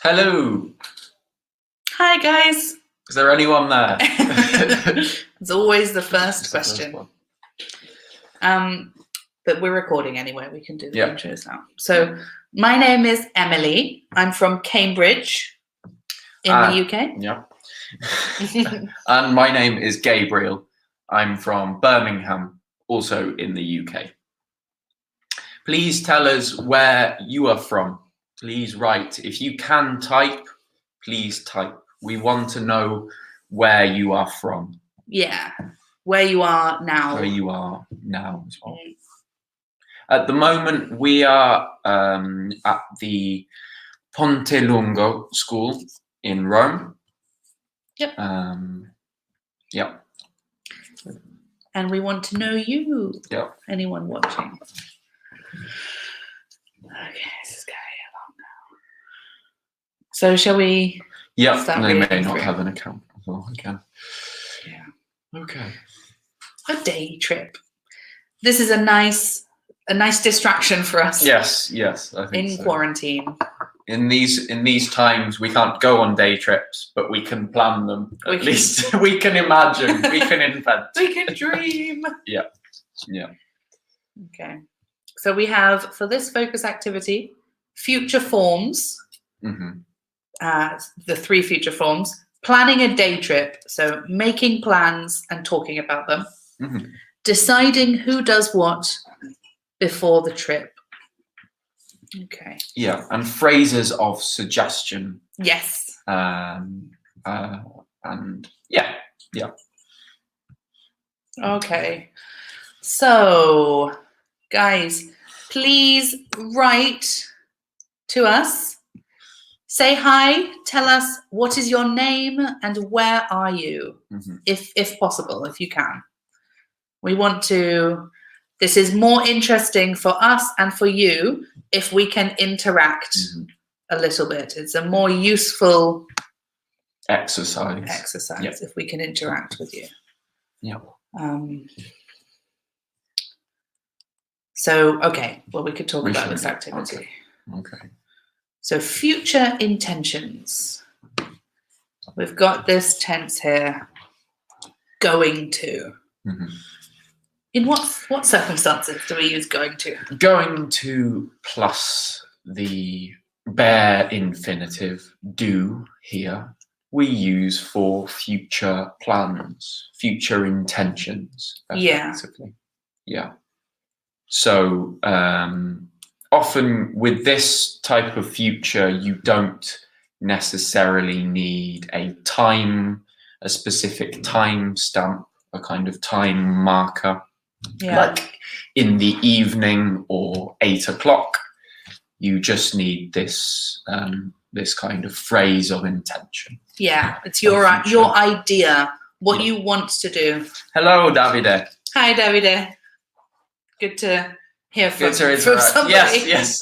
Hello. Hi, guys. Is there anyone there? It's always the first It's the question. one. But we're recording anyway. We can do the Yeah. intros now. So my name is Emily. I'm from Cambridge in the UK. Yeah. And my name is Gabriel. I'm from Birmingham, also in the UK. Please tell us where you are from. Please write. If you can type, please type. We want to know where you are from. Yeah. Where you are now. Where you are now as well. At the moment, we are at the Ponte Lungo School in Rome. Yep. Yeah. And we want to know you. Yeah. Anyone watching. Okay, this is going along now. So shall we? Yeah, Start they may reading not through. have an account as well again. Yeah. Okay. A day trip. This is a nice distraction for us. Yes, I think In so. quarantine. In these times, we can't go on day trips, but we can plan them. We At can- least we can imagine. We can invent. We can dream. Yeah. Okay. So we have, for this focus activity, future forms, Hmm. the 3 future forms, planning a day trip, so making plans and talking about them, Hmm. deciding who does what before the trip. Okay. Yeah, and phrases of suggestion. Yes. And yeah. Okay. So, guys, please write to us. Say hi. Tell us what is your name and where are you, Mhm. if possible, if you can. We want to. This is more interesting for us and for you if we can interact Mhm. a little bit. It's a more useful Exercise. exercise if we can interact with you. Yeah. So, okay, well, we could talk We about should. this activity. Okay. So, future intentions. We've got this tense here. Going to. Mhm. In what circumstances do we use going to? Going to plus the bare infinitive do here we use for future plans, future intentions, Yeah. effectively. Yeah. So often with this type of future, you don't necessarily need a specific time stamp, a kind of time marker. Yeah. Like in the evening or 8 o'clock, you just need this this kind of phrase of intention. Yeah, it's your idea, what you want to do. Hello, Davide. Hi, Davide. Good to hear from, Good to from interact. somebody. Yes.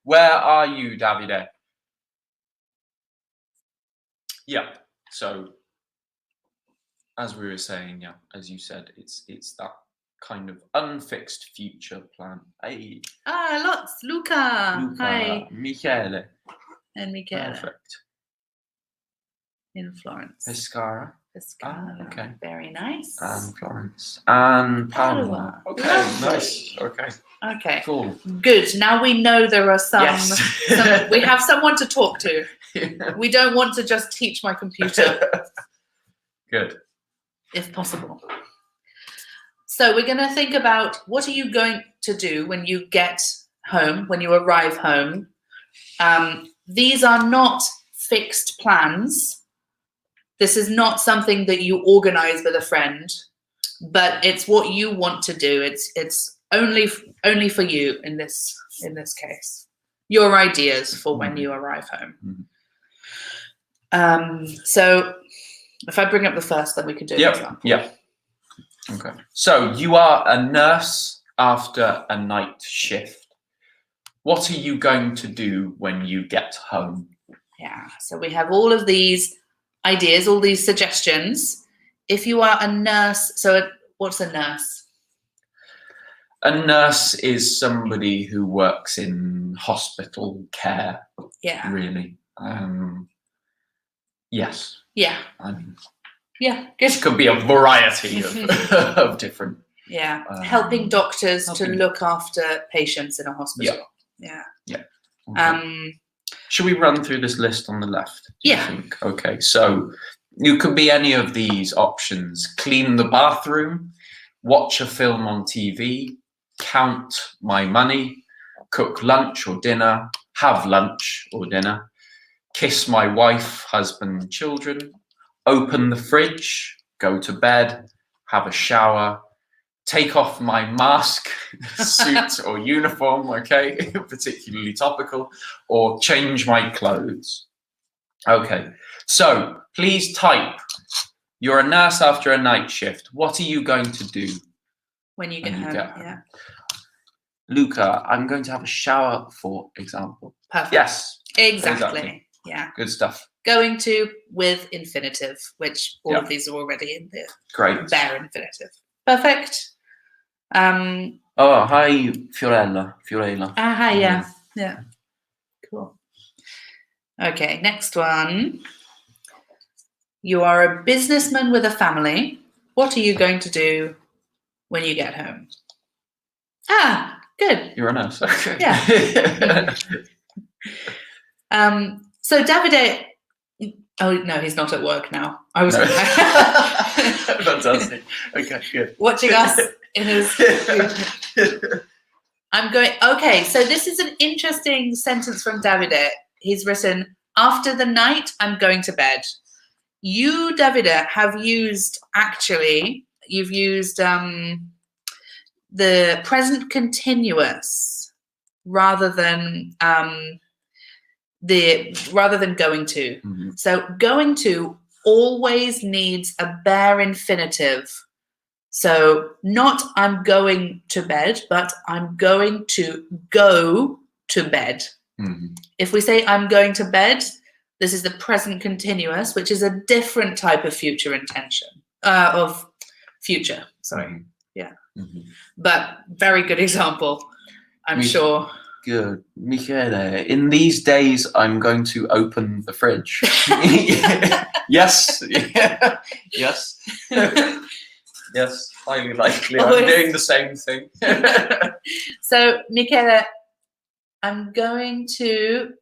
Where are you, Davide? Yeah. So, as we were saying, yeah, as you said, it's that kind of unfixed future plan. Hey, Lots. Luca. Hi. Michele. And Michele Perfect. in Florence. Pescara. Pescara. Okay. Very nice. And Florence. And Padua. Padua. Okay, Lovely. nice. Okay, Okay. cool. Good. Now we know there are some. Yes. We have someone to talk to. We don't want to just teach my computer, Good. if possible. So we're going to think about what are you going to do when you get home, when you arrive home. These are not fixed plans. This is not something that you organize with a friend, but it's what you want to do. It's only for you in this case. Your ideas for when you arrive home. So if I bring up the first, then we can do an example. Yeah. Okay. So you are a nurse after a night shift. What are you going to do when you get home? Yeah. So we have all of these ideas, all these suggestions. If you are a nurse, so what's a nurse? A nurse is somebody who works in hospital care. Yeah. really. Yes. Yeah. Yeah. Good. It could be a variety of, of different. Yeah. Helping doctors to helping- look after patients in a hospital. Yeah. Okay. Should we run through this list on the left? Do you Yeah. think? Okay. So you could be any of these options: clean the bathroom, watch a film on TV, count my money, cook lunch or dinner, have lunch or dinner, kiss my wife, husband, children, open the fridge, go to bed, have a shower, take off my mask, suit or uniform, okay, particularly topical, or change my clothes. Okay, so please type. You're a nurse after a night shift. What are you going to do When you get home. Yeah. Luca, I'm going to have a shower, for example. Perfect. Yes. Exactly. Yeah. Good stuff. Going to with infinitive, which all of these are already in the Great. bare infinitive. Perfect. Oh, hi, Fiorella. Hi, yeah. Yeah. Cool. Okay, next one. You are a businessman with a family. What are you going to do when you get home? Ah, good. You're a nurse. Okay. Yeah. So Davide, oh no, he's not at work now. I was Fantastic. Okay, good. watching us in his. I'm going. Okay, so this is an interesting sentence from Davide. He's written, "After the night, I'm going to bed." You, Davide, have used you've used the present continuous rather than going to. Mm-hmm. So going to always needs a bare infinitive. So not I'm going to bed, but I'm going to go to bed. Mm-hmm. If we say I'm going to bed, this is the present continuous, which is a different type of future intention of future. Sorry. Mm-hmm. Yeah. Mm-hmm. But very good example, I'm sure. Good. Michele, in these days, I'm going to open the fridge. Yes. Yeah. Yes. Yes. Highly likely. I'm doing the same thing. So, Michele, I'm going to...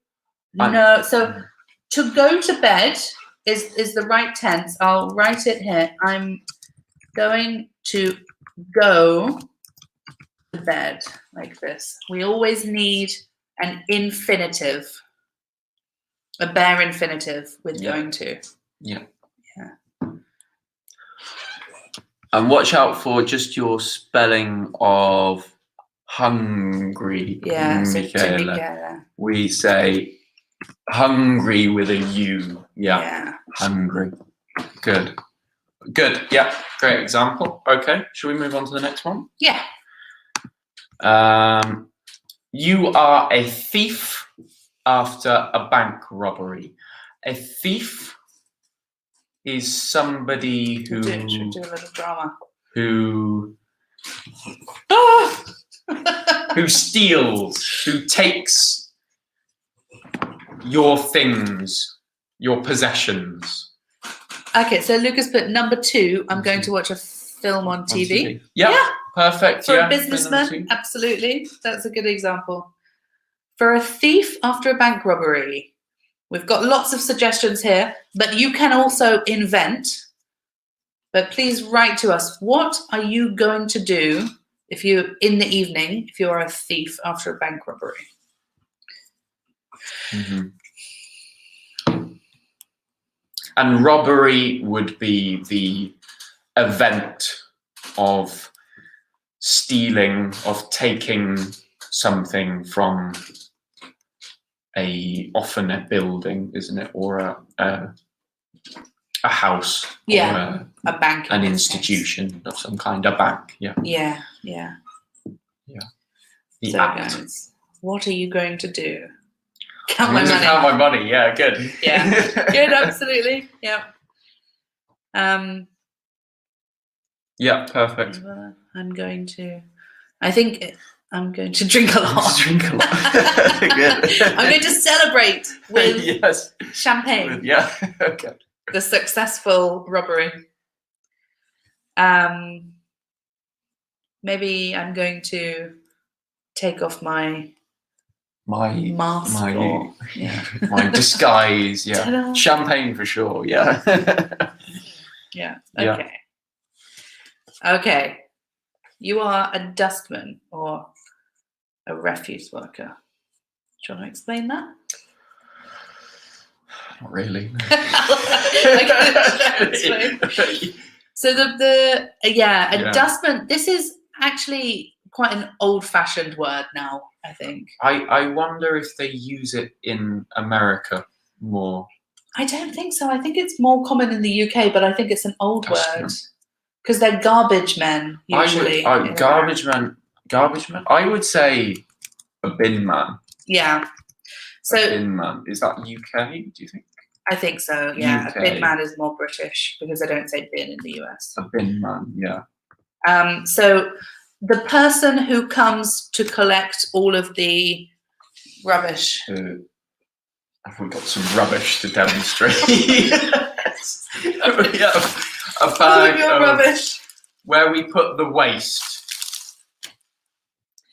No, so to go to bed is the right tense. I'll write it here. I'm going to go to bed like this. We always need an infinitive, a bare infinitive with going to. Yeah. Yeah. And watch out for just your spelling of hungry. Yeah, so to Michele. Michele. We say hungry with a U. Yeah. Hungry. Good. Good. Yeah. Great example. Okay. Shall we move on to the next one? Yeah. You are a thief after a bank robbery. A thief is somebody who Should do a little drama. who steals, who takes your things, your possessions. Okay, so Lucas put number 2. I'm going to watch a film on TV. Yeah, perfect. For yeah, a businessman, absolutely. That's a good example. For a thief after a bank robbery, we've got lots of suggestions here, but you can also invent. But please write to us. What are you going to do if you, in the evening, if you are a thief after a bank robbery? Mm-hmm. And robbery would be the event of stealing, of taking something from often a building, isn't it, or a house, Yeah, or a bank, an institution of some kind, a bank. Yeah. The So act. guys, what are you going to do? Count my I'm gonna money. Count my money. Yeah, good. Yeah, good, absolutely. Yeah. Yeah, perfect. I'm going to. I think I'm going to drink a lot. Drink a lot. Good. I'm going to celebrate with yes. champagne Yeah. Okay. the successful robbery. Maybe I'm going to take off my mask my or yeah. my disguise. Yeah. Ta-da. Champagne for sure. Yeah. Yeah. Yeah. Okay. Okay. You are a dustman or a refuse worker. Do you want to explain that? Not really. Okay, so the Yeah. dustman. This is actually quite an old-fashioned word now, I think. I wonder if they use it in America more. I don't think so. I think it's more common in the UK, but I think it's an old Dustman. word because they're garbage men usually. in Garbage man. I would say a bin man. Yeah. So A bin man. Is that UK? Do you think? I think so. Yeah, UK. a bin man is more British because they don't say bin in the US. A bin man. Yeah. So the person who comes to collect all of the rubbish. Have we got some rubbish to demonstrate? Yes. We have a All bag of your of rubbish. where we put the waste.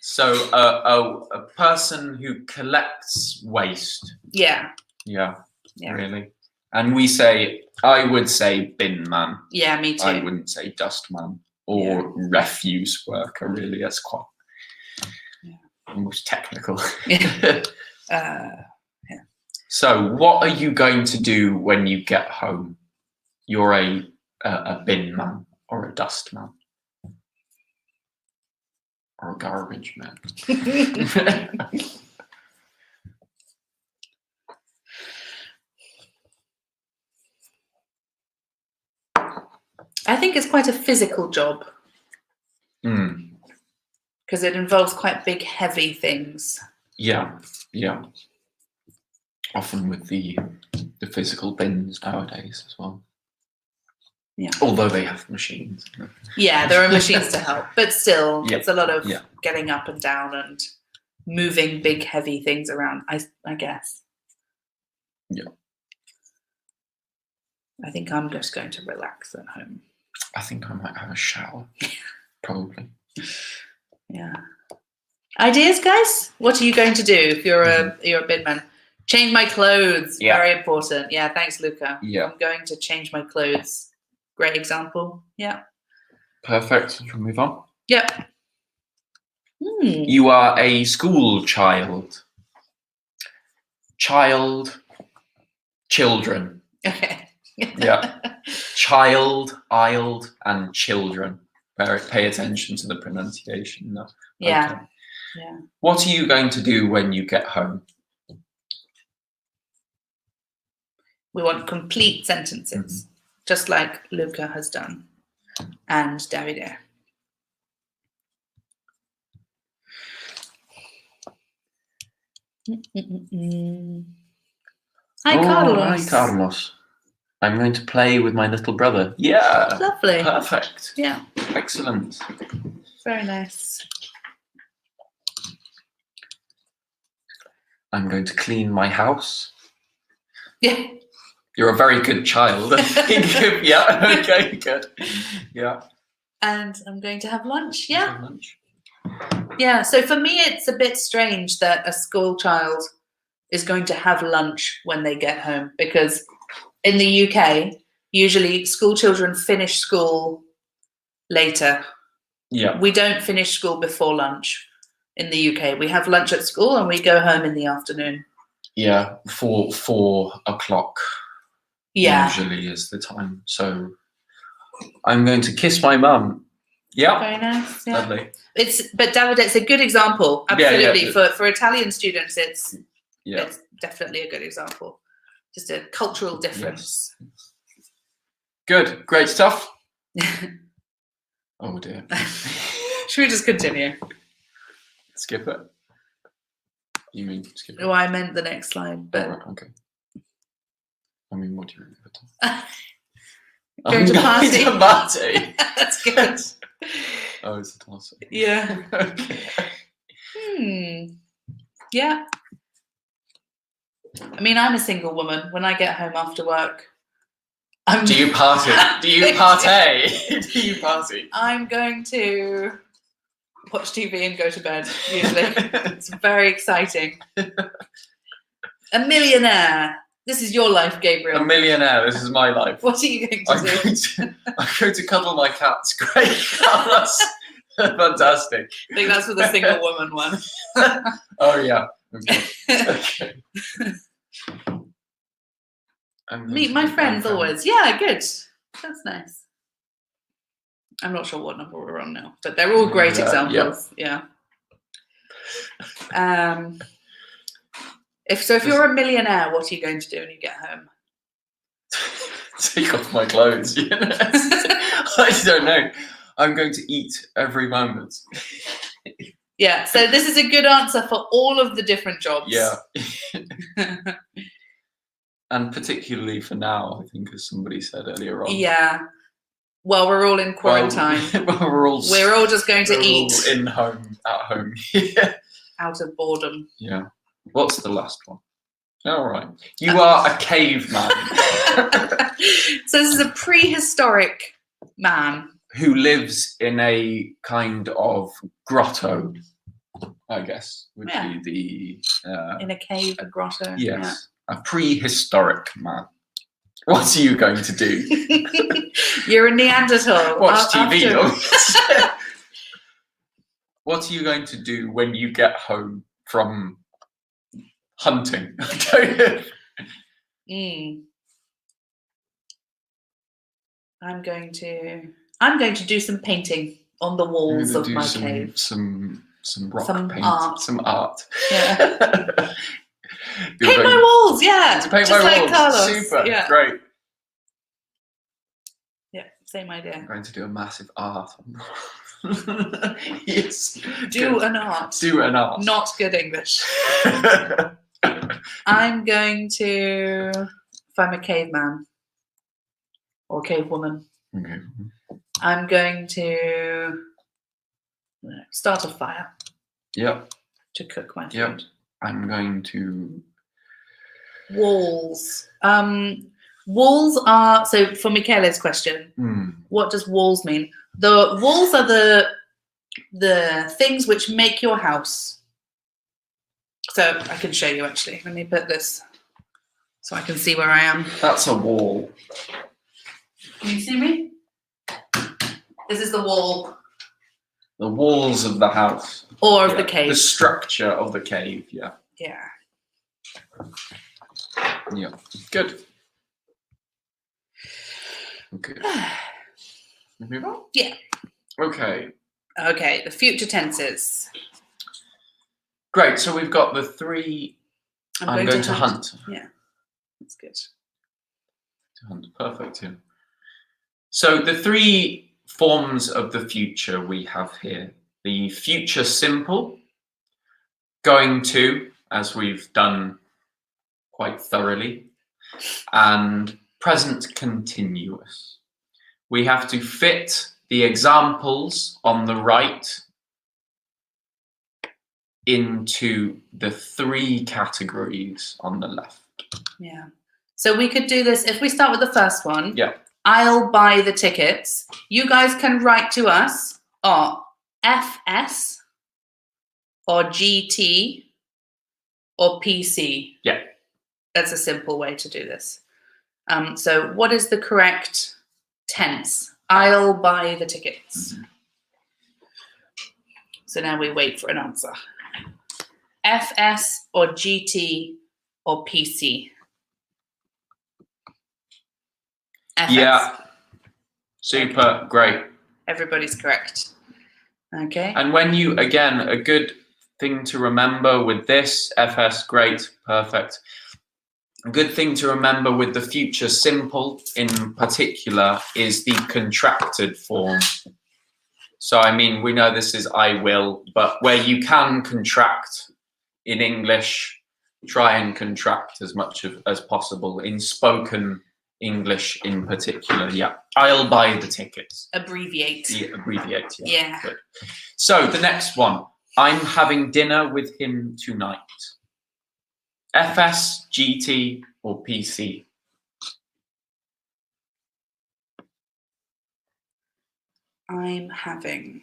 So a person who collects waste. Yeah. Yeah. Yeah. Really. And I would say bin man. Yeah, me too. I wouldn't say dust man or refuse worker. Really, that's quite almost technical. Yeah. So, what are you going to do when you get home? You're a bin man or a dust man or a garbage man. I think it's quite a physical job because it involves quite big, heavy things. Yeah, yeah. Often with the physical bins nowadays as well. Yeah. Although they have machines. Yeah, there are machines to help, but still, Yeah. it's a lot of Yeah. getting up and down and moving big, heavy things around. I guess. Yeah. I think I'm just going to relax at home. I think I might have a shower. Probably. Yeah. Ideas, guys? What are you going to do if you're a bin man? Change my clothes. Yeah. Very important. Yeah, thanks, Luca. Yeah. I'm going to change my clothes. Great example. Yeah. Perfect. Shall we move on? Yep. You are a school child. Children. Okay. Yeah. Child, ild, and children. Pay attention to the pronunciation. No. Yeah. Okay. Yeah. What are you going to do when you get home? We want complete sentences, just like Luca has done, and Davide. Hi, Carlos. Hi, Carlos. I'm going to play with my little brother. Yeah. Lovely. Perfect. Yeah. Excellent. Very nice. I'm going to clean my house. Yeah. You're a very good child. I think. Yeah. Okay. Good. Yeah. And I'm going to have lunch. Yeah. Have lunch. Yeah. So for me, it's a bit strange that a school child is going to have lunch when they get home, because in the UK, usually school children finish school later. Yeah. We don't finish school before lunch in the UK. We have lunch at school and we go home in the afternoon. Yeah. 4 o'clock. Yeah. Usually is the time. So I'm going to kiss my mum. Yeah. Very nice. Yeah. Lovely. But Davide, it's a good example. Yeah, Absolutely. yeah. For Italian students, it's Yeah. definitely a good example. Just a cultural difference. Good. Great stuff. Oh dear. Should we just continue? Skip it. You mean skip it? Oh, I meant the next slide, but Alright, okay. I mean, what do you mean? Going to party. To party. That's good. Oh, it's a party. Yeah. Okay. Yeah. I mean, I'm a single woman. When I get home after work, Do you party? Do you partay? Do you party? I'm going to watch TV and go to bed, usually. It's very exciting. A millionaire. This is your life, Gabriel. A millionaire. This is my life. What are you going to do? I'm going to cuddle my cats. Great. That's fantastic. I think that's for the single woman one. Oh, yeah. Okay. Okay. Meet my friends always. Yeah, good. That's nice. I'm not sure what number we're on now, but they're all great examples. Yeah. If you're a millionaire, what are you going to do when you get home? Take off my clothes. You know? I don't know. I'm going to eat every moment. Yeah. So this is a good answer for all of the different jobs. Yeah. And particularly for now, I think, as somebody said earlier on. Yeah. Well, we're all in quarantine. Well, we're all just going to eat at home. Yeah. out of boredom. Yeah. What's the last one? All right. You are a caveman. So this is a prehistoric man who lives in a kind of grotto, I guess, would be the in a cave, a grotto. Yes. A prehistoric man. What are you going to do? You're a Neanderthal. Watch TV. What are you going to do when you get home from hunting? I'm going to do some painting on the walls of my cave. Some rock paint. Art. Some art. Yeah. Paint my walls, yeah. To paint just my like walls. Carlos. Super, yeah. great. Yeah, same idea. I'm going to do a massive art. Yes. Do an art. Do an art. Not good English. I'm going to, if I'm a caveman or cavewoman, Okay. I'm going to start a fire. Yep. To cook my food. Yep. I'm going to walls. Walls are, so for Michele's question, what does walls mean? The walls are the things which make your house. So I can show you actually. Let me put this so I can see where I am. That's a wall. Can you see me? This is the wall. The walls of the house. Or of the cave. The structure of the cave, yeah. Yeah. Yeah. Good. Okay. Move on? Yeah. Okay. Okay, the future tenses. Great. So we've got the three. I'm going to hunt. Yeah. That's good. To hunt. Perfect, yeah. So the three forms of the future we have here. The future simple, going to, as we've done quite thoroughly, and present continuous. We have to fit the examples on the right into the three categories on the left. Yeah. So we could do this, if we start with the first one. Yeah. I'll buy the tickets. You guys can write to us or FS or GT or PC. Yeah. That's a simple way to do this. So what is the correct tense? I'll buy the tickets. Mm-hmm. So now we wait for an answer. FS or GT or PC? FS. Yeah. Super. Great. Everybody's correct. Okay. And when you, again, a good thing to remember with this, FS, great, perfect. A good thing to remember with the future simple in particular is the contracted form. So, I mean, we know this is I will, but where you can contract in English, try and contract as much as possible in spoken English in particular. Yeah, I'll buy the tickets. Abbreviate. Yeah, abbreviate. Yeah. Good. So the next one, I'm having dinner with him tonight. FS, GT, or PC? I'm having.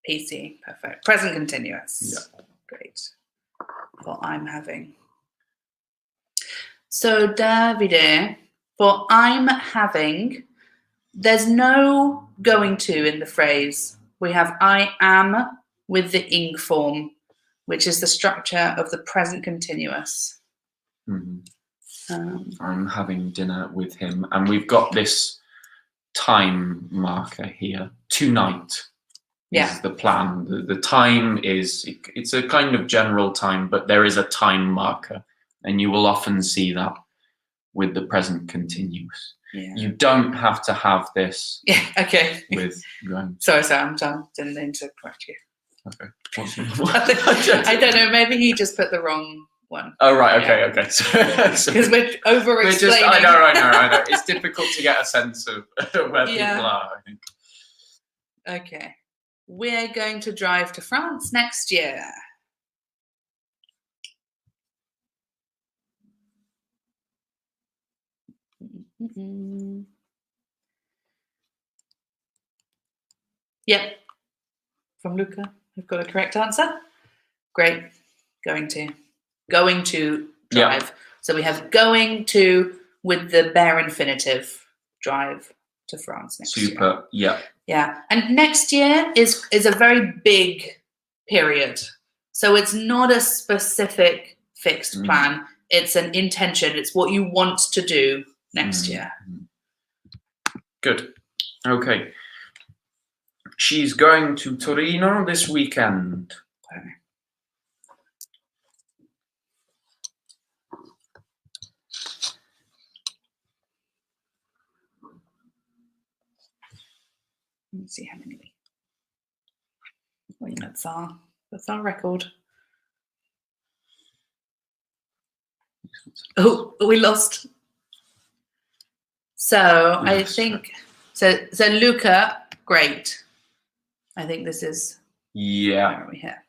PC, perfect. Present continuous. Yeah. Great. For I'm having. So, Davide, for I'm having, there's no going to in the phrase. We have I am with the ing form, which is the structure of the present continuous. I'm having dinner with him, and we've got this time marker here. Tonight is the plan. The time is, it's a kind of general time, but there is a time marker, and you will often see that with the present continuous. Yeah. You don't have to have this Yeah, okay. with going. Sorry, I'm done. Didn't mean to correct you. Okay. What's I don't know, maybe he just put the wrong one. Oh, right, okay. Because we're over-explaining. I know. It's difficult to get a sense of where people are, I think. Okay. We're going to drive to France next year. Yep. From Luca, we've got a correct answer. Great. Going to drive. Yeah. So we have going to with the bare infinitive, drive to France next year. Super. Yeah. Yeah. And next year is a very big period. So it's not a specific fixed plan. It's an intention. It's what you want to do next year. Good. Okay. She's going to Torino this weekend. Okay. Let's see how many. That's our record. Oh, we lost. So I think so Luca, great. I think this is where are we here?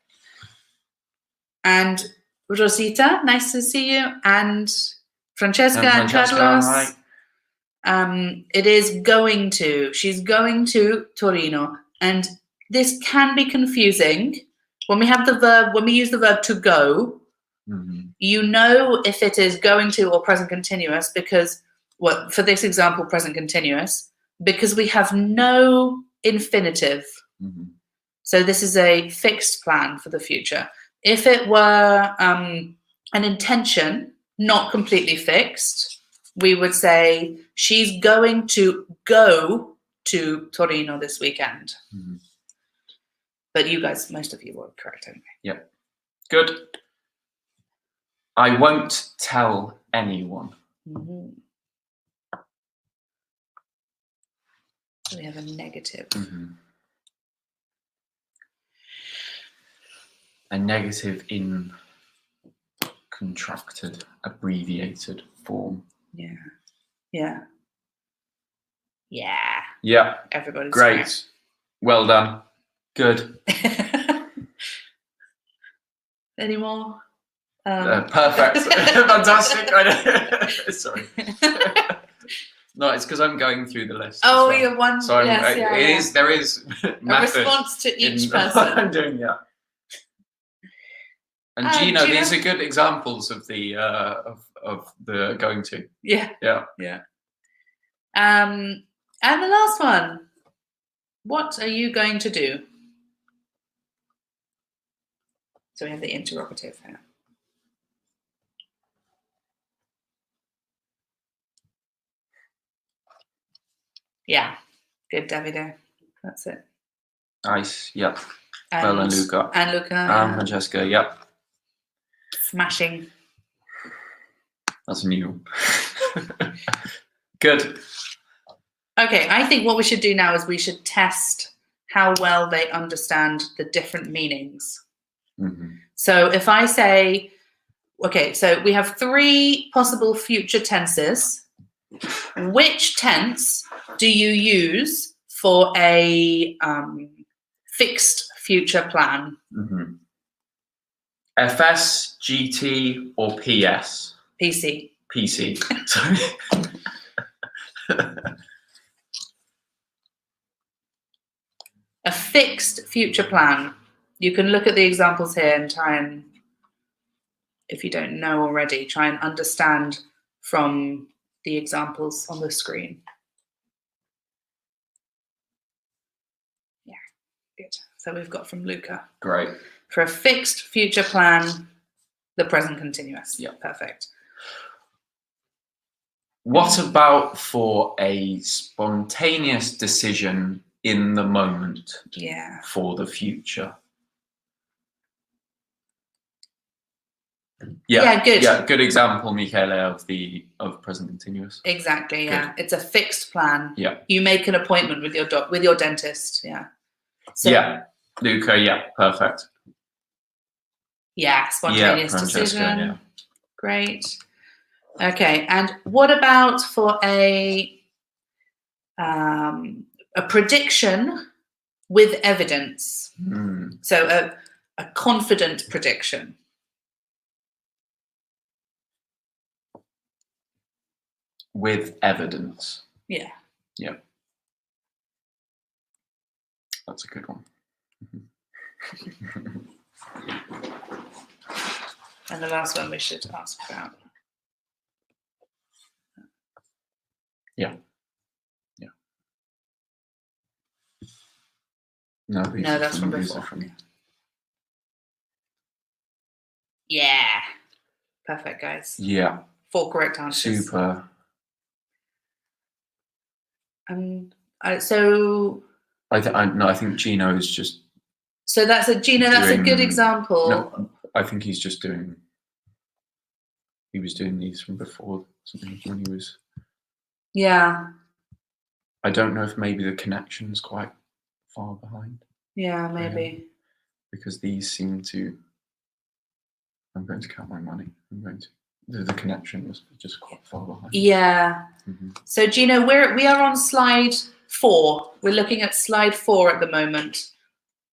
And Rosita, nice to see you. And Francesca and Carlos. Hi. It is going to. She's going to Torino. And this can be confusing. When we have the verb, when we use the verb to go, you know if it is going to or present continuous because, well, for this example, present continuous, because we have no infinitive. So this is a fixed plan for the future. If it were an intention, not completely fixed, we would say she's going to go to Torino this weekend. But you guys, most of you were correct anyway. Yep. Good. I won't tell anyone. So we have a negative. A negative in contracted, abbreviated form. Yeah. Everybody's great. Correct. Well done. Good. Any more? Perfect. Fantastic. Sorry. No, it's because I'm going through the list. Oh, well. you're one. So yes, there is a response to each person. What I'm doing, yeah. And Gino, these are good examples of the going to. Yeah. Yeah. And the last one. What are you going to do? So we have the interrogative here. Yeah. Good, Davide. That's it. Nice. Yep. Well, and Luca. And Luca. And Francesca. Yep. Smashing. That's new. Good. Okay, I think what we should do now is we should test how well they understand the different meanings. So if I say, okay, so we have 3 possible future tenses. Which tense do you use for a fixed future plan. Mhm. FS, GT, or PS? PC. PC. Sorry. A fixed future plan. You can look at the examples here and try and, if you don't know already, try and understand from the examples on the screen. Yeah, good. So we've got from Luca. Great. For a fixed future plan, the present continuous. Yeah. Perfect. What about for a spontaneous decision in the moment Yeah. for the future? Yeah, good. Yeah, good example, Michele, of present continuous. Exactly. Yeah. Good. It's a fixed plan. Yeah. You make an appointment with your dentist. Yeah. So, Yeah, Luca. Yeah, perfect. Yeah. Spontaneous Francesca, decision. yeah. Great. Okay. And what about for a prediction with evidence? So a confident prediction. With evidence. Yeah. Yeah. That's a good one. And the last one we should ask about. Yeah. Yeah. No, that's from these before. are from. Yeah. Perfect, guys. Yeah. 4 correct answers. Super. So I think Gino is just. So that's a Gino. That's a good doing- example. No, I think he's just doing. He was doing these from before something when he was. Yeah. I don't know if maybe the connection's quite far behind. Yeah, maybe. Because these seem to. I'm going to count my money. I'm going to. The connection was just quite far behind. Yeah. Mm-hmm. So Gino, we are on slide 4. We're looking at slide 4 at the moment.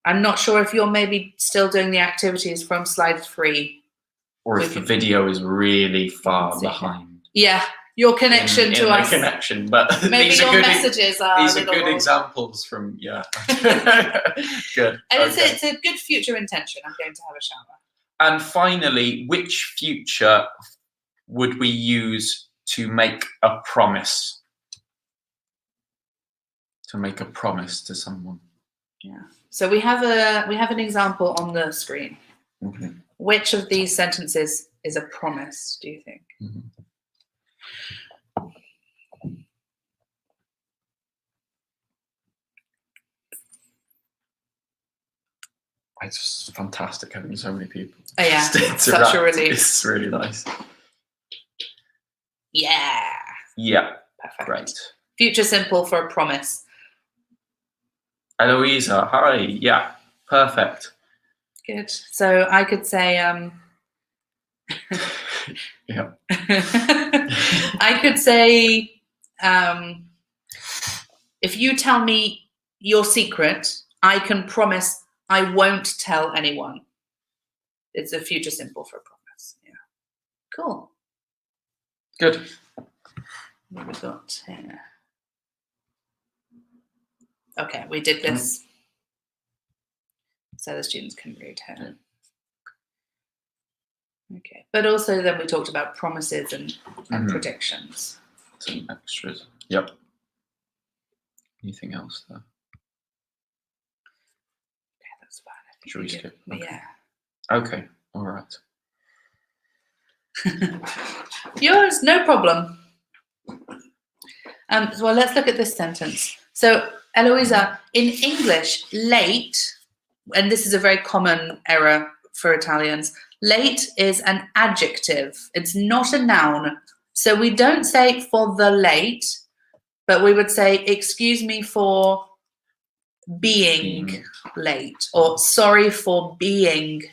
I'm not sure if you're maybe still doing the activities from slide 3. Or if the video is really far behind. Yeah, your connection in to the us. connection, but maybe these your are good. messages are. These are good examples from Good. And Okay. it's a good future intention. I'm going to have a shower. And finally, which future would we use to make a promise? To make a promise to someone. Yeah. So we have an example on the screen. Okay. Which of these sentences is a promise, do you think? Mm-hmm. It's fantastic having so many people. Oh yeah, such a relief. It's really nice. Yeah. Yeah. Perfect. Great. Future simple for a promise. Eloisa, hi. Yeah. Perfect. Good. So I could say Yeah. I could say if you tell me your secret, I can promise I won't tell anyone. It's a future simple for a promise. Yeah. Cool. Good. What have we got here? Okay, we did this so the students can read here. Okay, but also then we talked about promises and predictions. Some extras. Yep. Anything else there? Okay, that's fine. I think Should we skip? Okay. Yeah. Okay. All right. Yours, no problem. Well, let's look at this sentence. So, Eloisa, in English, late, and this is a very common error for Italians, late is an adjective. It's not a noun. So we don't say for the late, but we would say, excuse me for being late, or sorry for being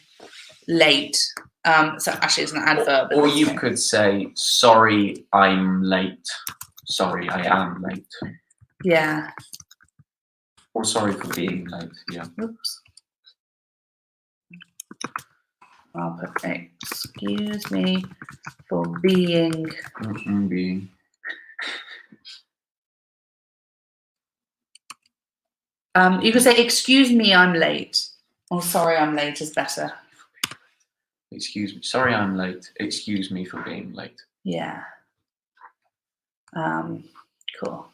late. So actually it's an adverb. Or you could say, sorry, I'm late. Sorry, I am late. Yeah. Or sorry for being late. Yeah. Oops. I'll put excuse me for being. Being. You could say, excuse me, I'm late. Or sorry, I'm late is better. Excuse me. Sorry, I'm late. Excuse me for being late. Yeah. Cool.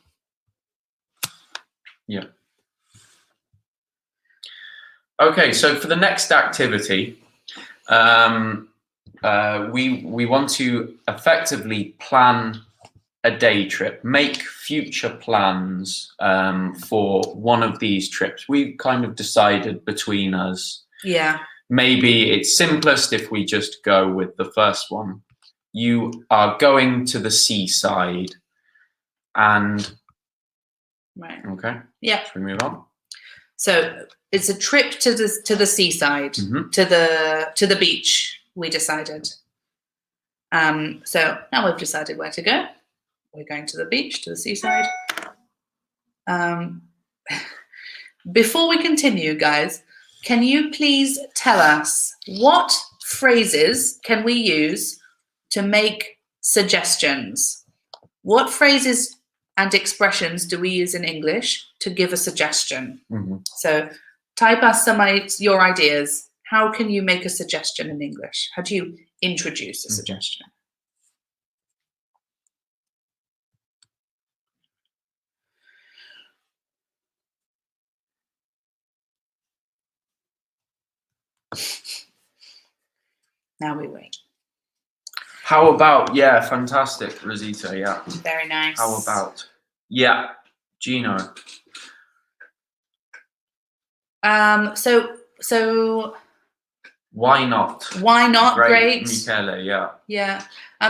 Yeah. Okay, so for the next activity, we want to effectively plan a day trip, make future plans for one of these trips. We've kind of decided between us. Yeah. Maybe it's simplest if we just go with the first one. You are going to the seaside, and Right. okay. Yeah. Should we move on? So it's a trip to the seaside, Mhm. to the beach. We decided. So now we've decided where to go. We're going to the beach, to the seaside. Before we continue, guys, can you please tell us what phrases can we use to make suggestions? What phrases and expressions do we use in English to give a suggestion? Mhm. So type us your ideas. How can you make a suggestion in English? How do you introduce a suggestion? Now we wait. How about, yeah, fantastic, Rosita, yeah. Very nice. How about, yeah, Gino. So Why not? why not? Great. Michele, yeah. Yeah.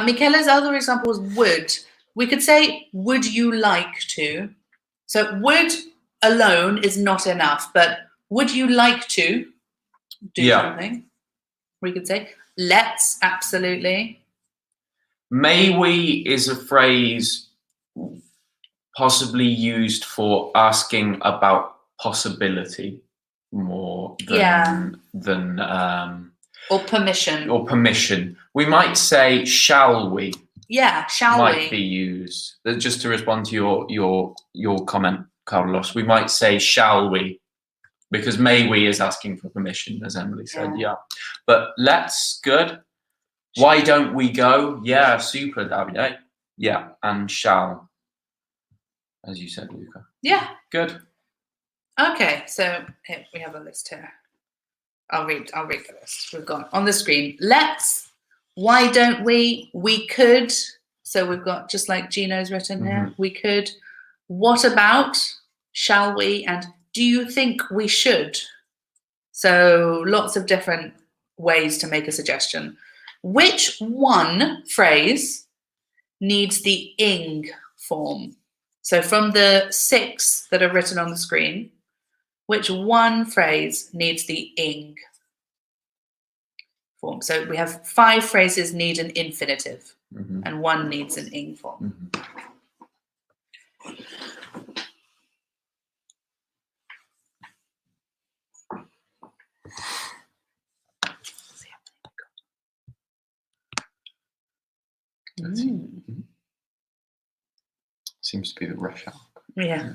Michele's other example was would. We could say, would you like to? So would alone is not enough, but would you like to do something? We could say, let's, absolutely. May we is a phrase possibly used for asking about possibility more than or permission. Or permission. We might say, shall we? Yeah, shall we? Might be used. Just to respond to your comment, Carlos, we might say, shall we? Because may we is asking for permission, as Emily said, yeah. But let's, good. Why don't we go? Yeah, super, Davide. Yeah, and shall, as you said, Luca. Yeah. Good. Okay, so here we have a list here. I'll read the list. We've got on the screen. Let's. Why don't we? We could. So we've got, just like Gino's written here, we could. What about? Shall we? And do you think we should? So lots of different ways to make a suggestion. Which one phrase needs the ing form? So from the 6 that are written on the screen, which one phrase needs the ing form? So we have 5 phrases need an infinitive, and 1 needs an ing form. Seems to be the rush hour. Yeah.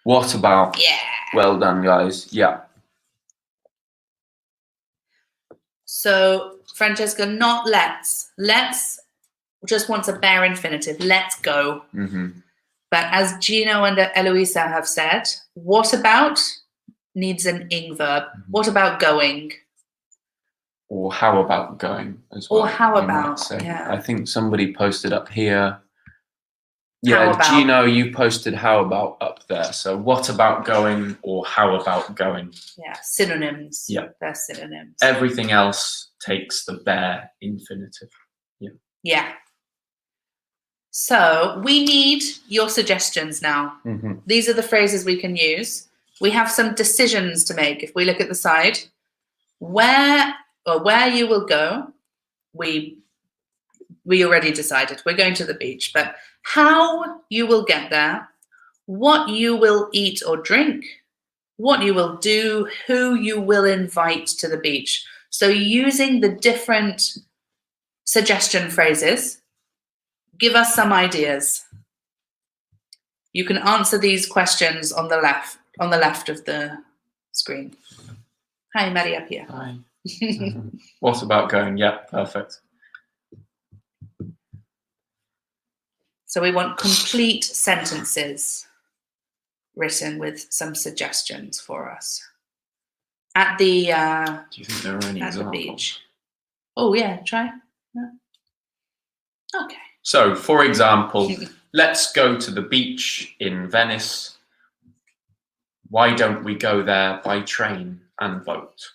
What about? Yeah. Well done, guys. Yeah. So Francesca, not let's. Let's just wants a bare infinitive. Let's go. But as Gino and Eloisa have said, what about needs an ing verb. What about going? Or how about going as well? Or how you might about, say. yeah. I think somebody posted up here. How Yeah, about. Gino, you posted how about up there. So what about going or how about going? Yeah, synonyms. Yeah. They're synonyms. Everything else takes the bare infinitive. Yeah. So we need your suggestions now. These are the phrases we can use. We have some decisions to make. If we look at the side, where you will go, we already decided. We're going to the beach, but how you will get there, what you will eat or drink, what you will do, who you will invite to the beach. So using the different suggestion phrases, give us some ideas. You can answer these questions on the left of the screen. Hi, Maria Pia. Hi. What about going? Yeah, perfect. So we want complete sentences written with some suggestions for us. At the Do you think there are any at the examples? beach. Oh yeah, try. Yeah. Okay. So, for example, let's go to the beach in Venice. Why don't we go there by train and boat?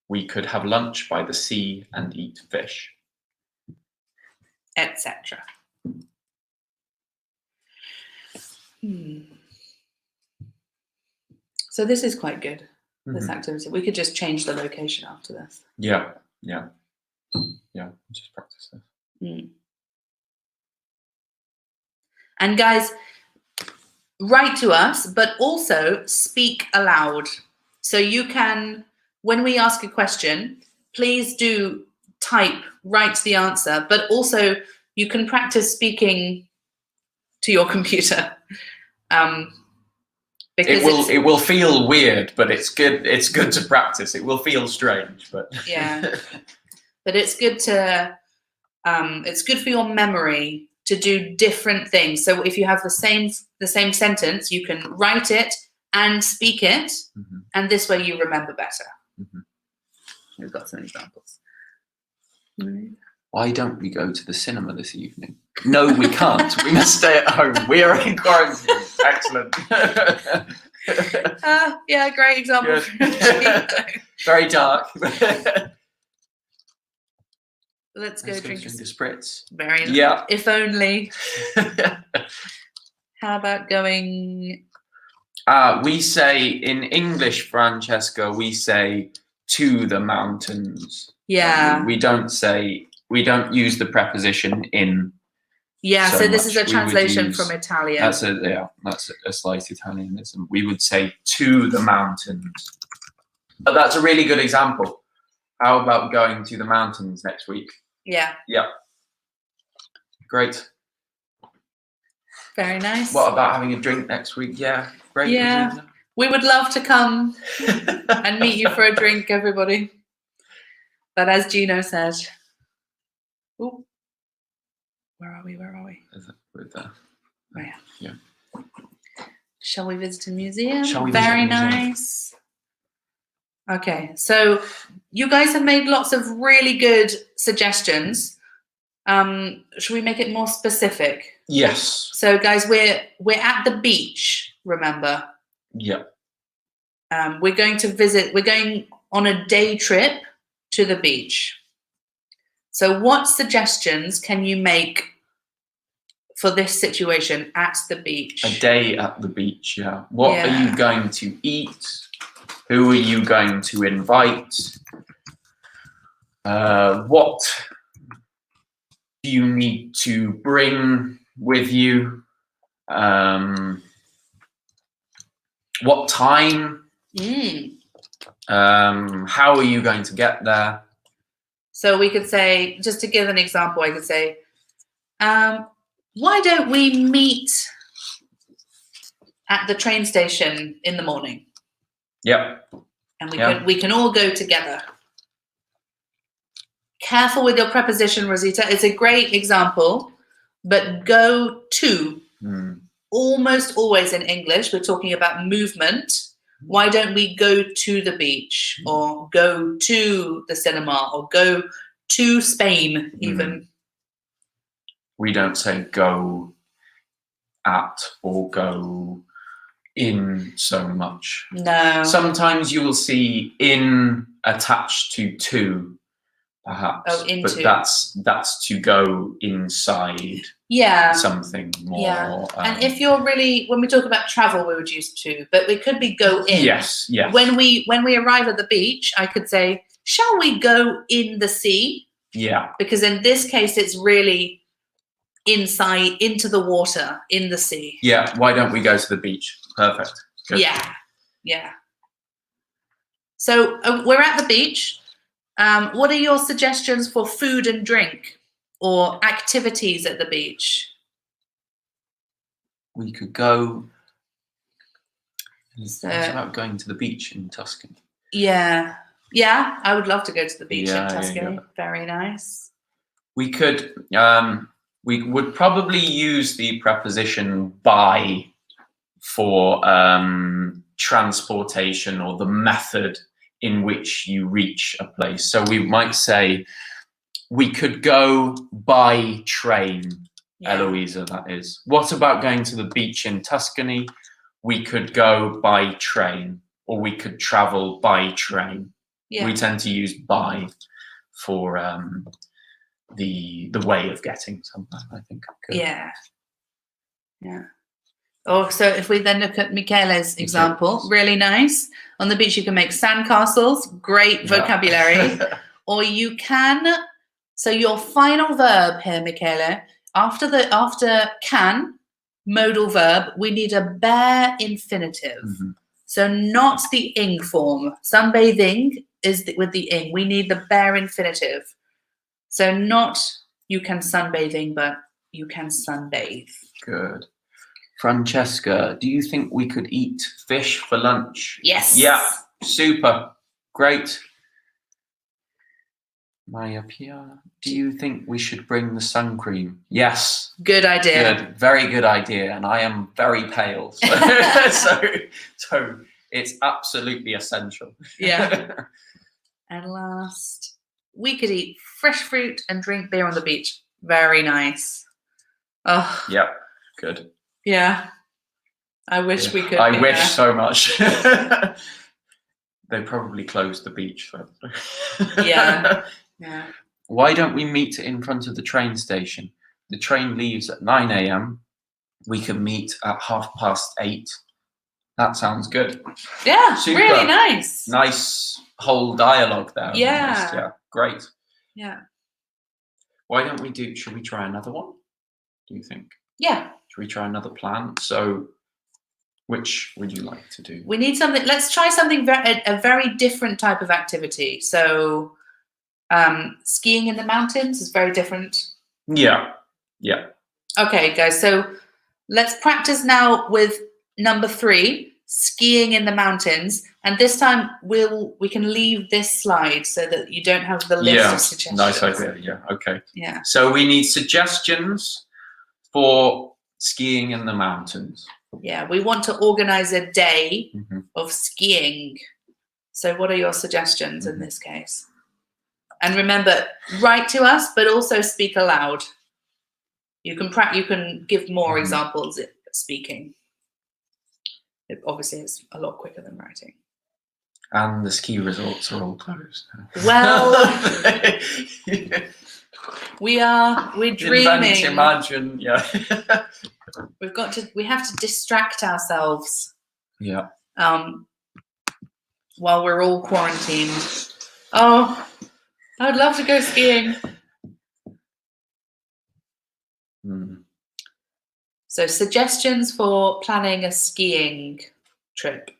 We could have lunch by the sea and eat fish. Etc. So this is quite good, this activity. We could just change the location after this. Yeah. Just practice this. And guys, write to us, but also speak aloud. So you can, when we ask a question, please do write the answer, but also you can practice speaking to your computer. Because it will feel weird, but it's good. It's good to practice. It will feel strange, but yeah, but it's good for your memory to do different things. So if you have the same sentence, you can write it and speak it, and this way you remember better. We've got some examples. Why don't we go to the cinema this evening? No, we can't. We must stay at home. We are in quarantine. Excellent. Yeah, great example. Very dark. Let's go drink a spritz. Very nice. Yeah. If only. How about going? We say in English, Francesca, we say to the mountains. Yeah. We don't use the preposition in. Yeah, so this much. is a translation from Italian. That's a slight Italianism. We would say to the mountains. But that's a really good example. How about going to the mountains next week? Yeah. Yeah. Great. Very nice. What about having a drink next week? Yeah, great. Yeah. We would love to come and meet you for a drink, everybody. But as Gino said, ooh, where are we? Is it with that? Oh, yeah. Yeah. Shall we visit a museum? Shall we visit Very a museum? nice. Okay, so you guys have made lots of really good suggestions. Should we make it more specific? Yes. So, guys, we're at the beach. Remember? Yeah. We're going to visit. We're going on a day trip to the beach. So, what suggestions can you make for this situation at the beach? A day at the beach. Yeah. What Yeah. are you going to eat? Who are you going to invite? What do you need to bring with you? What time? How are you going to get there? So we could say, just to give an example, I could say, why don't we meet at the train station in the morning? Yep. And we can all go together. Careful with your preposition, Rosita. It's a great example, but go to. Almost always in English, we're talking about movement. Why don't we go to the beach or go to the cinema or go to Spain even? We don't say go at or go in so much. No. Sometimes you will see in attached to perhaps. Oh, into. But that's to go inside. Yeah. Something more. Yeah. And if you're really, when we talk about travel, we would use to, but we could be go in. Yes. Yes. When we arrive at the beach, I could say, shall we go in the sea? Yeah. Because in this case, it's really inside, into the water, in the sea. Yeah. Why don't we go to the beach? Perfect. Good. Yeah. Yeah. So we're at the beach. What are your suggestions for food and drink or activities at the beach? We could go. So- What about going to the beach in Tuscany? Yeah, I would love to go to the beach in Tuscany. Yeah. Very nice. We could. We would probably use the preposition by for transportation or the method in which you reach a place. So we might say we could go by train. Yeah. Eloisa, that is. What about going to the beach in Tuscany? We could go by train, or we could travel by train. Yeah. We tend to use by for the way of getting somewhere, I think. Good. Yeah. Oh, so if we then look at Michele's example, really nice. On the beach, you can make sandcastles, great vocabulary. Or you can, so your final verb here, Michele, after can, modal verb, we need a bare infinitive. Mm-hmm. So not the ing form. Sunbathing is with the ing. We need the bare infinitive. So not you can sunbathing, but you can sunbathe. Good. Francesca, do you think we could eat fish for lunch? Yes. Yeah, super. Great. Maya Pia, do you think we should bring the sun cream? Yes. Good idea. Good. Very good idea. And I am very pale. So it's absolutely essential. Yeah. And last, we could eat fresh fruit and drink beer on the beach. Very nice. Oh. Yep. Good. Yeah. I wish we could. I wish so much. They probably closed the beach. So. Yeah. Why don't we meet in front of the train station? The train leaves at 9 a.m. We can meet at 8:30. That sounds good. Yeah. Super. Really nice. Nice whole dialogue there. Yeah. Almost. Yeah. Great. Yeah. Why don't we should we try another one? Do you think? Yeah. Should we try another plan? So which would you like to do? We need something. Let's try something a very different type of activity. So skiing in the mountains is very different. Yeah. Okay, guys. So let's practice now with number 3, skiing in the mountains. And this time we can leave this slide so that you don't have the list of suggestions. Nice idea. Yeah. Okay. Yeah. So we need suggestions for skiing in the mountains. Yeah, we want to organize a day Mm-hmm. of skiing. So what are your suggestions in this case? And remember, write to us, but also speak aloud. You can give more examples at speaking. It obviously is a lot quicker than writing. And the ski resorts are all closed. Well, we're dreaming. Imagine, yeah. We have to distract ourselves. Yeah. While we're all quarantined. Oh, I would love to go skiing. So suggestions for planning a skiing trip.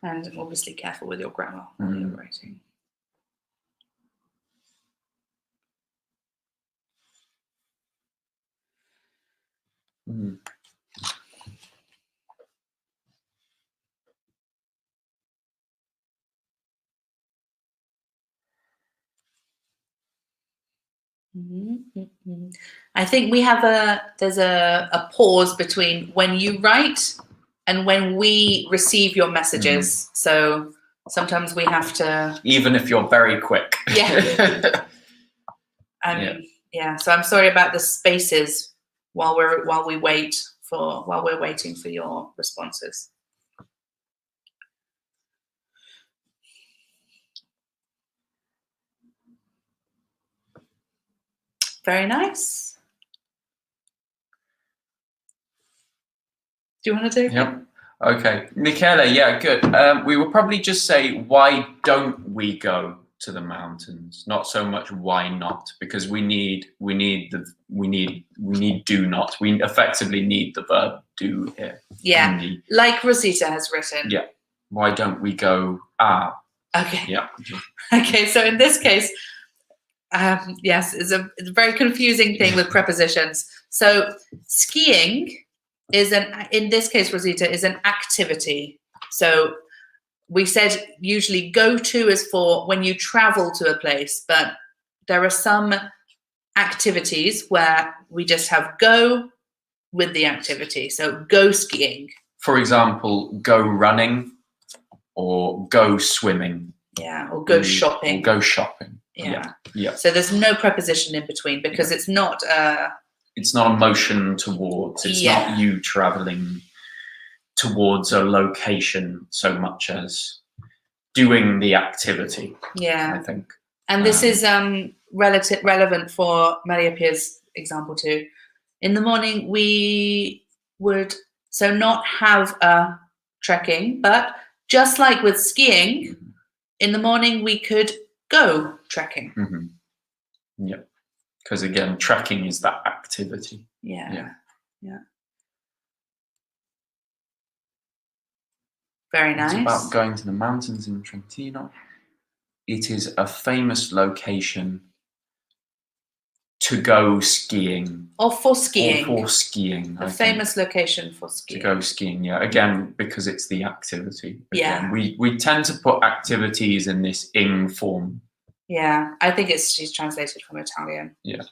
And obviously careful with your grammar while you're writing. I think there's a pause between when you write and when we receive your messages. So sometimes we have to, even if you're very quick. Yeah. So I'm sorry about the spaces while we're waiting for your responses. Very nice. Do you want to take it? Yep. Okay. Michele, yeah, good. We will probably just say, why don't we go to the mountains. Not so much why not, because we need do not. We effectively need the verb do here. Yeah, in the- like Rosita has written. Yeah. Why don't we go Okay. Yeah. Okay, so in this case, yes, it's a very confusing thing with prepositions. So skiing is in this case, Rosita, is an activity. So we said usually go to is for when you travel to a place, but there are some activities where we just have go with the activity. So go skiing. For example, go running or go swimming. Yeah, or go shopping. Or go shopping. Yeah. Yeah. So there's no preposition in between because it's not it's not a motion towards. It's Yeah. not you traveling towards a location so much as doing the activity, yeah. I think. And this is relevant for Maria Pia's example too. In the morning, we would not have a trekking, but just like with skiing, in the morning we could go trekking. Mm-hmm. Yeah, because again, trekking is that activity. Yeah. Very nice. It's about going to the mountains in Trentino. It is a famous location to go skiing. Or for skiing. Or for skiing. A famous location for to skiing. go skiing, yeah. Again, because it's the activity. Again, Yeah. We tend to put activities in this ing form. Yeah, I think she's translated from Italian. Yeah.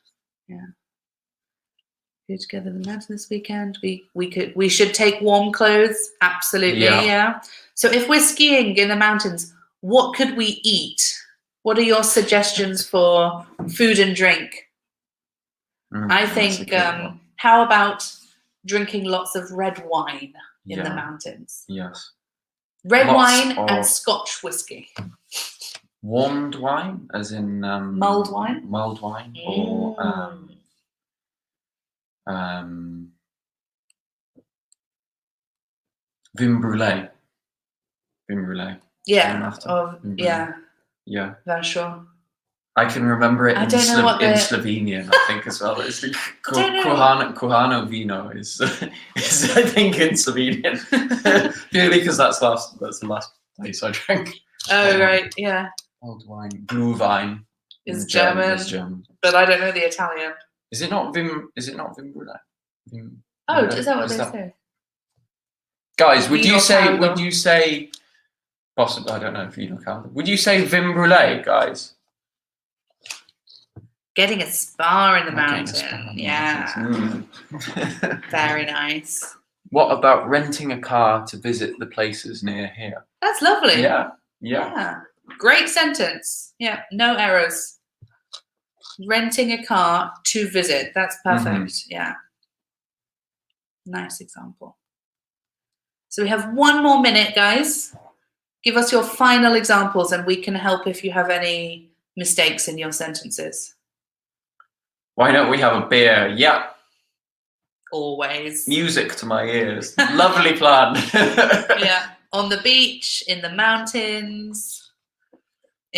Go together the mountain this weekend. We should take warm clothes. Absolutely, yeah. So if we're skiing in the mountains, what could we eat? What are your suggestions for food and drink? I That's a think good one. how about drinking lots of red wine in the Yeah. mountains? Yes. Red Lots wine of- and Scotch whiskey. Warmed wine, as in Mulled wine? Mulled wine, or vin brûlée. Vin brûlée. Yeah, after. yeah, Yeah. for sure. I can remember it I in, don't know what in the- Slovenian, I think, as well. It's the don't know. Kuhano vino is I think, in Slovenian. Purely because that's the last place I drank. Oh, right, yeah. Old wine. Glühwein. Is in German, Is German. but I don't know the Italian. Is it not vin brûlée? Oh, is that what they say? Guys, would Vino you say caldo. possibly, I don't know if vino caldo. Would you say vin brûlée, guys? Getting a spa in the Getting a mountain. spa in the Yeah, mountains. very nice. What about renting a car to visit the places near here? That's lovely. Yeah. Great sentence. Yeah, no errors. Renting a car to visit. That's perfect. Yeah. Nice example. So we have one more minute, guys. Give us your final examples and we can help if you have any mistakes in your sentences. Why don't we have a beer? Yeah. Always. Music to my ears. Lovely plan. Yeah. On the beach, in the mountains.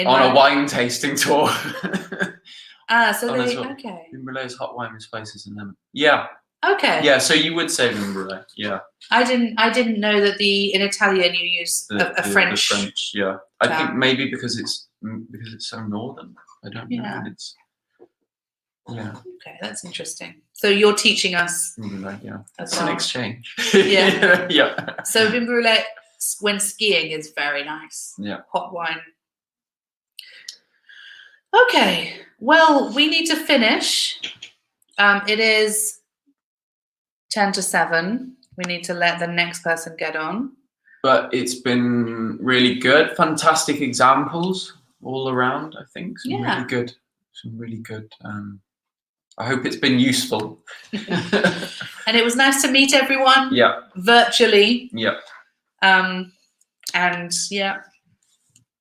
On a wine tasting tour. So on they, a tour. okay. Vin brûlée's hot wine with spices and lemon. Yeah. Okay. Yeah, so you would say vin brûlée. Yeah. I didn't know that in Italian you use a French. The French, yeah. I think term. maybe because it's so northern. I don't know. Yeah. It's yeah. Okay, that's interesting. So you're teaching us Vin brûlée, yeah. as It's an well. exchange. Yeah. Yeah. So vin brûlée when skiing is very nice. Yeah. Hot wine. Okay, well, we need to finish. It is 10 to 7. We need to let the next person get on. But it's been really good. Fantastic examples all around, I think. Some Yeah. really good. Some really good. I hope it's been useful. And it was nice to meet everyone Yeah. virtually. Yeah. And yeah,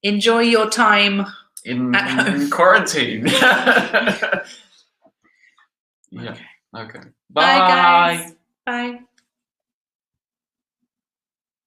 enjoy your time. In At home. quarantine. Yeah. Okay. Okay. Bye, guys. Bye.